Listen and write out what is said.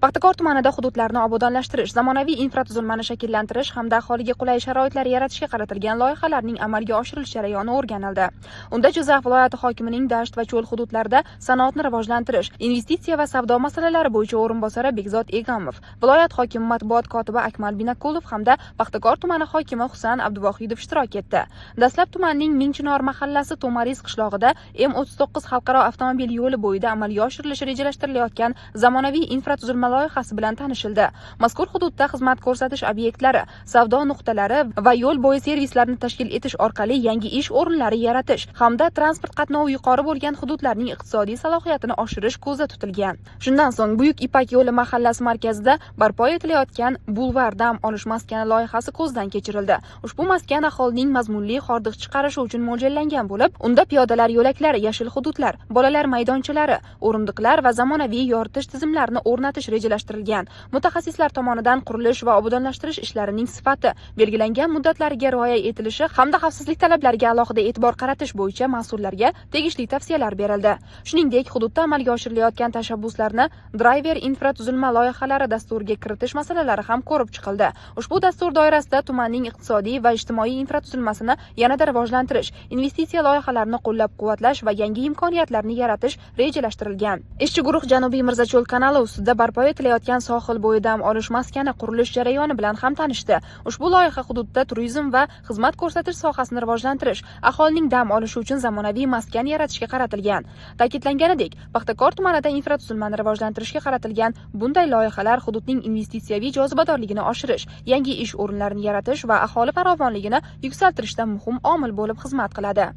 Paxtakor tumanida hududlarni obodonlashtirish, zamonaviy infratuzilmani shakllantirish hamda aholiga qulay sharoitlar yaratishga qaratilgan loyihalarning amalga oshirilish jarayoni o'rganildi. Unda Jizzax viloyati hokimining dasht va cho'l hududlarida sanoatni rivojlantirish, investitsiya va savdo masalalari bo'yicha o'rinbosari Bekzod Egamov, viloyat hokimi matbuot kotibi Akmal Binakulov hamda Paxtakor tumani hokimi Husan Abduvohidov ishtirok etdi. Dastlab tumanning Mingchinor mahallasi Tomariz qishlog'ida M39 xalqaro avtomobil yo'li bo'yida amalga oshirilishi rejalashtirilayotgan zamonaviy infratuzilma loyihasi bilan tanishildi. Mazkur hududda xizmat ko'rsatish obyektlari, savdo nuqtalari va yo'l bo'yi servislarni tashkil etish orqali yangi ish o'rinlari yaratish hamda transport qatnovi yuqori bo'lgan hududlarning iqtisodiy salohiyatini oshirish ko'zda tutilgan. Shundan so'ng Buyuk Ipak yo'li mahallasi markazida barpo etilayotgan bulvar dam olish maskani loyihasi ko'zdan kechirildi. Ushbu maskan aholining mazmunli hordiq chiqarishi uchun mo'ljallangan bo'lib, unda piyodalar yo'laklari, yashil hududlar, bolalar maydonchalari, o'rindiqlar va zamonaviy yoritish tizimlarini o'rnatish rejalashtirilgan. Mutaxassislar tomonidan qurilish va obodonlashtirish ishlarining sifati, belgilangan muddatlariga rioya etilishi hamda xavfsizlik talablariga alohida e'tibor qaratish bo'yicha mas'ullarga tegishli tavsiyalar berildi. Shuningdek, hududda amalga oshirilayotgan tashabbuslarni driver infratuzilma loyihalari dasturiga kiritish masalalari ham ko'rib chiqildi. Ushbu dastur doirasida tumanning iqtisodiy va ijtimoiy infratuzilmasini yanada rivojlantirish, investitsiya loyihalarini qo'llab-quvvatlash va yangi imkoniyatlarni yaratish rejalashtirilgan. Ishchi guruh Janubiy Mirzacho'l kanali ustida barpo etilayotgan sohil bo'yi dam olish maskani qurilish jarayoni bilan ham tanishdi. Ushbu loyiha hududda turizm va xizmat ko'rsatish sohasini rivojlantirish, aholining dam olishi uchun zamonaviy maskan yaratishga qaratilgan. Ta'kidlanganidek, Paxtakor tumanida infratuzilmani rivojlantirishga qaratilgan bunday loyihalar hududning investitsiyaviy jozibadorligini oshirish, yangi ish o'rinlarini yaratish va aholi farovonligini yuksaltirishda muhim omil bo'lib xizmat qiladi.